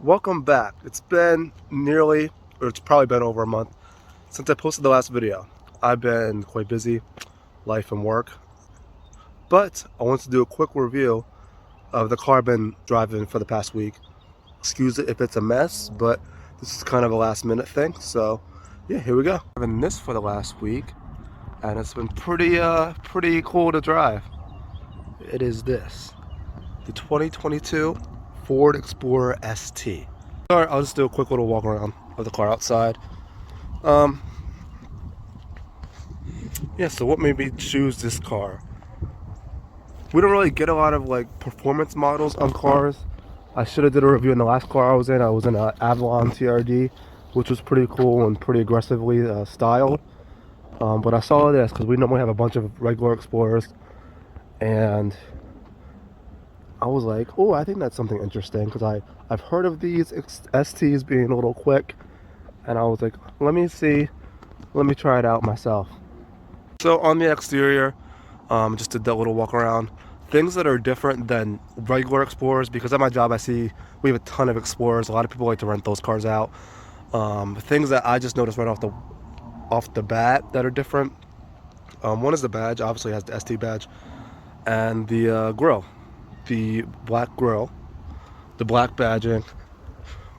Welcome back. It's probably been over a month since I posted the last video. I've been quite busy, life and work, but I wanted to do a quick review of the car I've been driving for the past week. Excuse it if it's a mess, but this is kind of a last minute thing, so yeah, here we go. I've been this for the last week, and it's been pretty cool to drive. It is this, the 2022 Ford Explorer ST. I'll just do a quick little walk around of the car outside. Yeah, so what made me choose this car? We don't really get a lot of like performance models on cars. I should have did a review in the last car I was in. I was in an Avalon TRD, which was pretty cool and pretty aggressively styled. But I saw this because we normally have a bunch of regular Explorers, and I was like, oh, I think that's something interesting because I've heard of these STs being a little quick, and I was like, let me try it out myself. So on the exterior, just did that little walk around. Things that are different than regular Explorers, because at my job we have a ton of Explorers. A lot of people like to rent those cars out. Things that I just noticed right off the bat that are different. One is the badge. Obviously it has the ST badge, and the grille. The black grille, the black badging.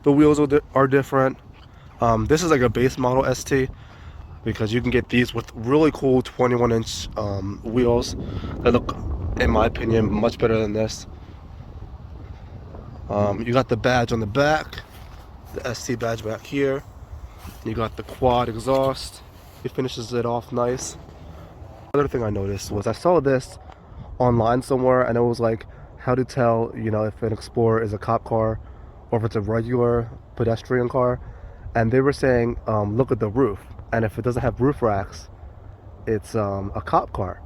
The wheels are different. This is like a base model ST, because you can get these with really cool 21-inch wheels that look, in my opinion, much better than this. You got the badge on the back, the ST badge back here. You got the quad exhaust. It finishes it off nice. Another thing I noticed was I saw this online somewhere, and it was like how to tell, if an Explorer is a cop car or if it's a regular pedestrian car. And they were saying, look at the roof, and if it doesn't have roof racks, it's a cop car.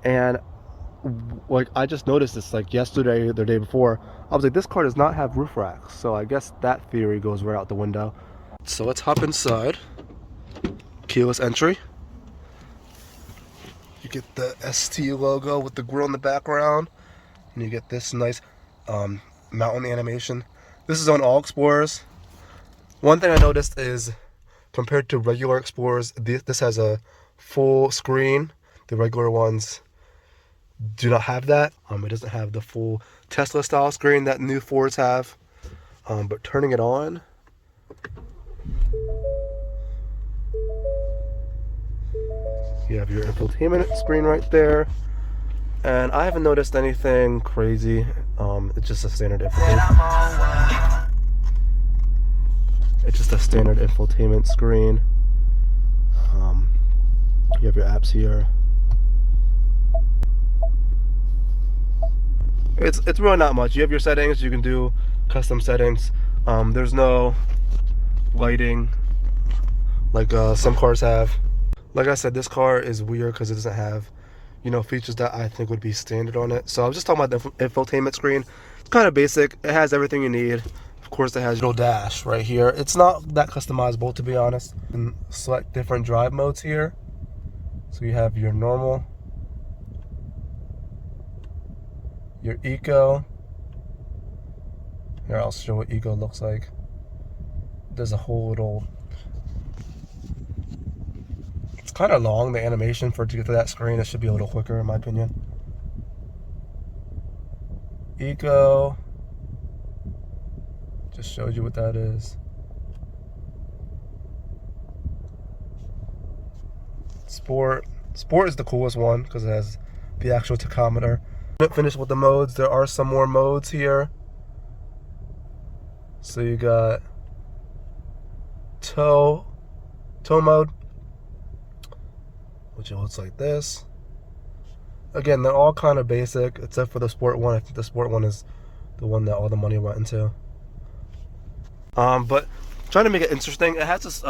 And like, I just noticed this like yesterday or the day before. I was like, this car does not have roof racks, so I guess that theory goes right out the window. So let's hop inside. Keyless entry. You get the ST logo with the grill in the background, and you get this nice mountain animation. This is on all Explorers. One thing I noticed is, compared to regular Explorers, this has a full screen. The regular ones do not have that. It doesn't have the full Tesla style screen that new Fords have. But turning it on, you have your infotainment screen right there. And I haven't noticed anything crazy. It's just a standard infotainment. It's just a standard infotainment screen. You have your apps here. It's really not much. You have your settings. You can do custom settings. There's no lighting like some cars have. Like I said, this car is weird because it doesn't have, features that I think would be standard on it. So I was just talking about the infotainment screen. It's kind of basic. It has everything you need. Of course, it has your dash right here. It's not that customizable, to be honest. And select different drive modes here. So you have your normal, your eco. Here, I'll show what eco looks like. There's a whole little, it's kind of long, the animation for it to get to that screen. It should be a little quicker, in my opinion. Eco just showed you what that is. Sport is the coolest one because it has the actual tachometer. Finished with the modes. There are some more modes here. So you got tow mode, which it looks like this. Again, they're all kind of basic except for the sport one. I think the sport one is the one that all the money went into. But trying to make it interesting, it has this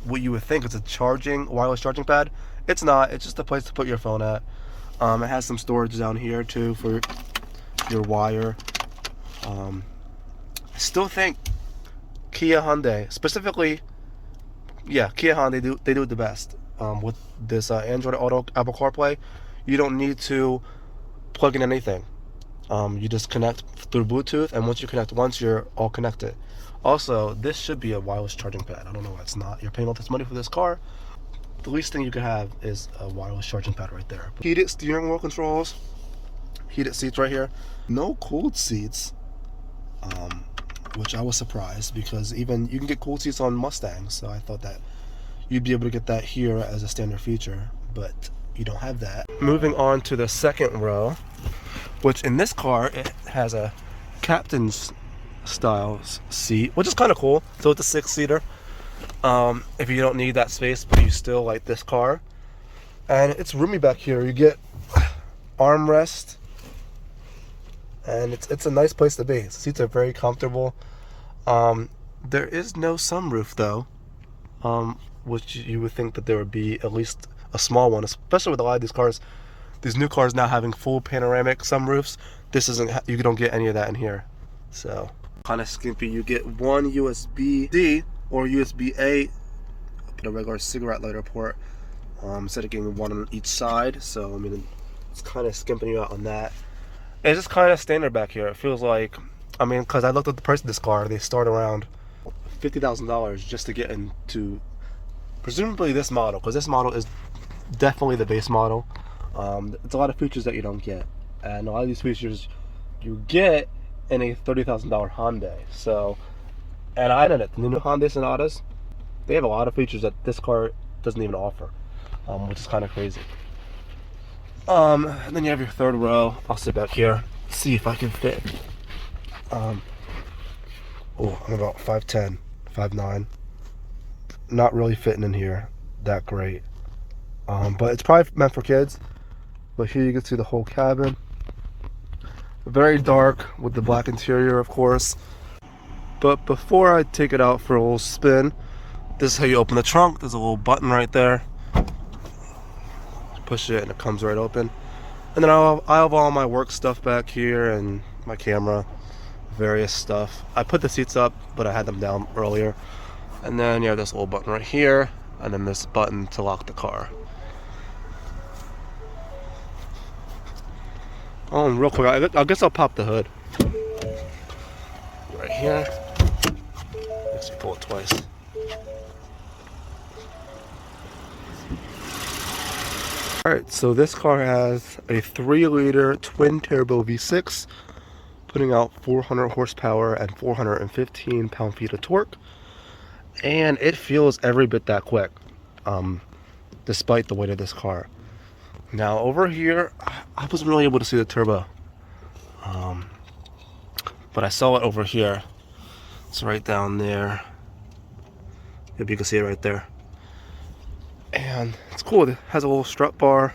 what you would think is a wireless charging pad. It's not. It's just a place to put your phone at. It has some storage down here too for your wire. I still think Kia Hyundai, specifically, Kia Hyundai, they do it the best. With this Android Auto, Apple CarPlay, you don't need to plug in anything. You just connect through Bluetooth, and once you connect once, you're all connected. Also, this should be a wireless charging pad. I don't know why it's not. You're paying all this money for this car. The least thing you could have is a wireless charging pad right there. Heated steering wheel controls, heated seats right here. No cooled seats, which I was surprised, because even you can get cooled seats on Mustangs, so I thought that you'd be able to get that here as a standard feature, but you don't have that. Moving on to the second row, which in this car, it has a captain's style seat, which is kind of cool. So it's a 6-seater. If you don't need that space, but you still like this car. And it's roomy back here. You get armrest, and it's a nice place to be. The seats are very comfortable. There is no sunroof though, which you would think that there would be at least a small one, especially with a lot of these cars. These new cars now having full panoramic sunroofs. This isn't, you don't get any of that in here. So kind of skimpy. You get one USB-C or USB-A, put a regular cigarette lighter port, instead of getting one on each side. So I mean, it's kind of skimping you out on that. It's just kind of standard back here. It feels like, I mean, because I looked at the price of this car, they start around $50,000 just to get into presumably this model, because this model is definitely the base model. It's a lot of features that you don't get, and a lot of these features you get in a $30,000 Hyundai. So, and I know that the new Hyundai Sonatas, they have a lot of features that this car doesn't even offer, which is kind of crazy. And then you have your third row. I'll sit back here, see if I can fit. Oh, I'm about 5'10", 5'9". Not really fitting in here that great. But it's probably meant for kids. But here you can see the whole cabin. Very dark with the black interior, of course. But before I take it out for a little spin, this is how you open the trunk. There's a little button right there. Push it and it comes right open. And then I have all my work stuff back here and my camera, various stuff. I put the seats up, but I had them down earlier. And then you have this little button right here, and then this button to lock the car. Oh, and real quick, I guess I'll pop the hood. Right here. Let's pull it twice. Alright, so this car has a 3-liter twin-turbo V6, putting out 400 horsepower and 415 pound-feet of torque. And it feels every bit that quick, despite the weight of this car. Now over here, I wasn't really able to see the turbo, but I saw it over here. It's right down there. If you can see it right there. And it's cool. It has a little strut bar.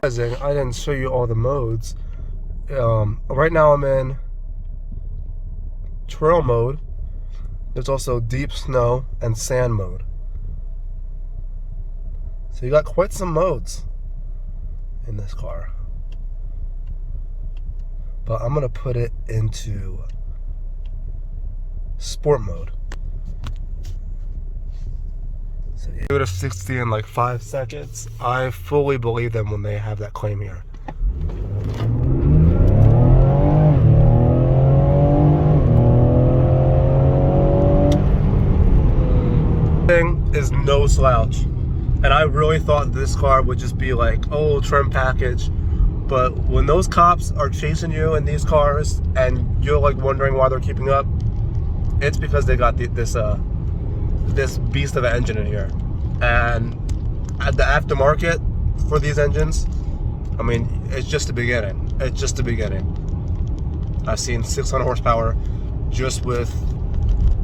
I didn't show you all the modes. Right now I'm in trail mode. There's also deep snow and sand mode. So you got quite some modes in this car. But I'm gonna put it into sport mode. So you go to 60 in like 5 seconds. I fully believe them when they have that claim here. Is no slouch, and I really thought this car would just be like, oh, trim package. But when those cops are chasing you in these cars and you're like wondering why they're keeping up, it's because they got this beast of an engine in here. And at the aftermarket for these engines, I mean, it's just the beginning. It's just the beginning. I've seen 600 horsepower just with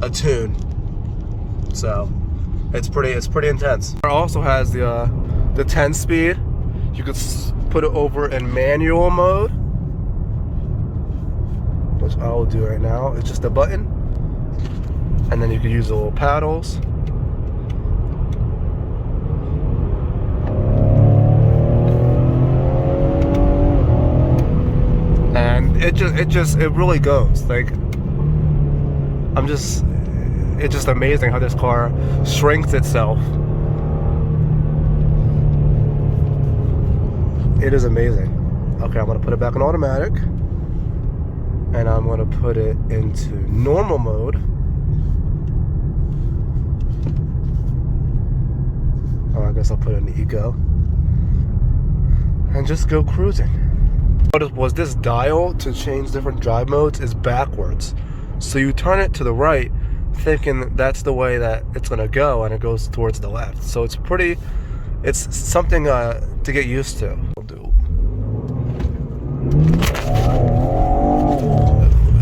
a tune, so it's pretty intense. It also has the 10-speed. You could put it over in manual mode, which I will do right now. It's just a button, and then you can use the little paddles. And it really goes. Like, it's just amazing how this car shrinks itself It is amazing. Okay, I'm gonna put it back in automatic, and I'm gonna put it into normal mode. Oh, I guess I'll put it in eco and just go cruising. What was this dial to change different drive modes is backwards, so you turn it to the right thinking that's the way that it's gonna go, and it goes towards the left. So it's something to get used to. We'll do.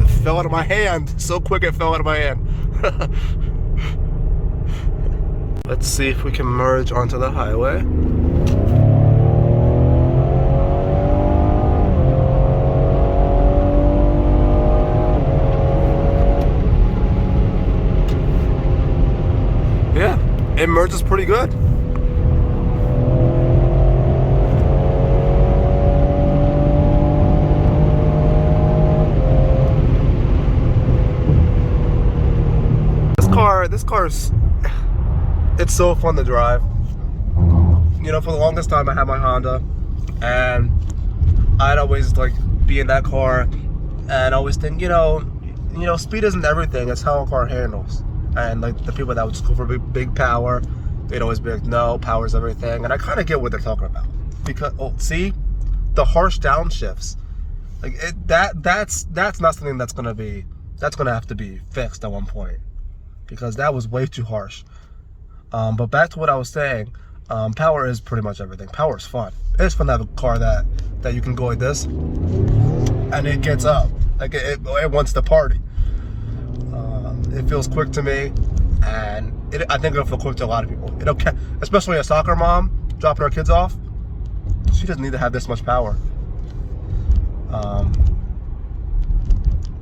It fell out of my hand so quick. It fell out of my hand. Let's see if we can merge onto the highway. Yeah, it merges pretty good. This car's, it's so fun to drive. You know, for the longest time I had my Honda, and I'd always like be in that car and always think, you know, speed isn't everything, it's how a car handles. And like the people that would just go for big power, they'd always be like, no, power's everything. And I kind of get what they're talking about, because see, the harsh downshifts, like that's not something that's gonna have to be fixed at one point, because that was way too harsh. But back to what I was saying, power is pretty much everything. Power is fun. It's fun to have a car that you can go like this, and it gets up, like it wants to party. It feels quick to me, and I think it'll feel quick to a lot of people. Especially a soccer mom dropping her kids off. She doesn't need to have this much power.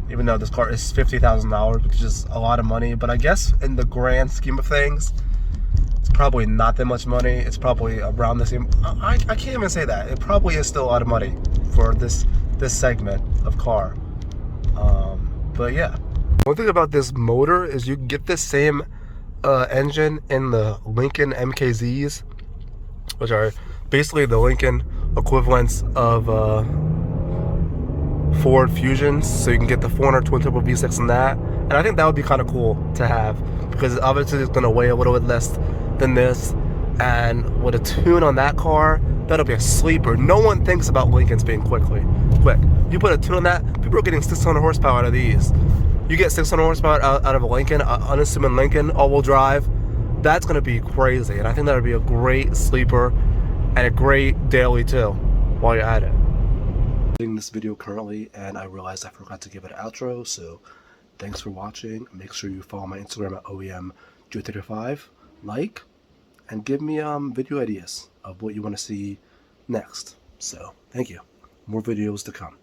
Even though this car is $50,000, which is a lot of money, but I guess in the grand scheme of things, it's probably not that much money. It's probably around the same. I can't even say that. It probably is still a lot of money for this segment of car. But yeah, one thing about this motor is you can get this same engine in the Lincoln MKZs, which are basically the Lincoln equivalents of Ford Fusions. So you can get the 400 twin turbo V6 in that, and I think that would be kind of cool to have, because obviously it's going to weigh a little bit less than this, and with a tune on that car, that'll be a sleeper. No one thinks about Lincolns being quick. You put a tune on that, people are getting 600 horsepower out of these. You get 600 horsepower out of a Lincoln, unassuming Lincoln, all-wheel drive. That's going to be crazy, and I think that would be a great sleeper and a great daily too, while you're at it. I'm doing this video currently, and I realized I forgot to give it an outro, so thanks for watching. Make sure you follow my Instagram at OEM035, like, and give me video ideas of what you want to see next. So thank you. More videos to come.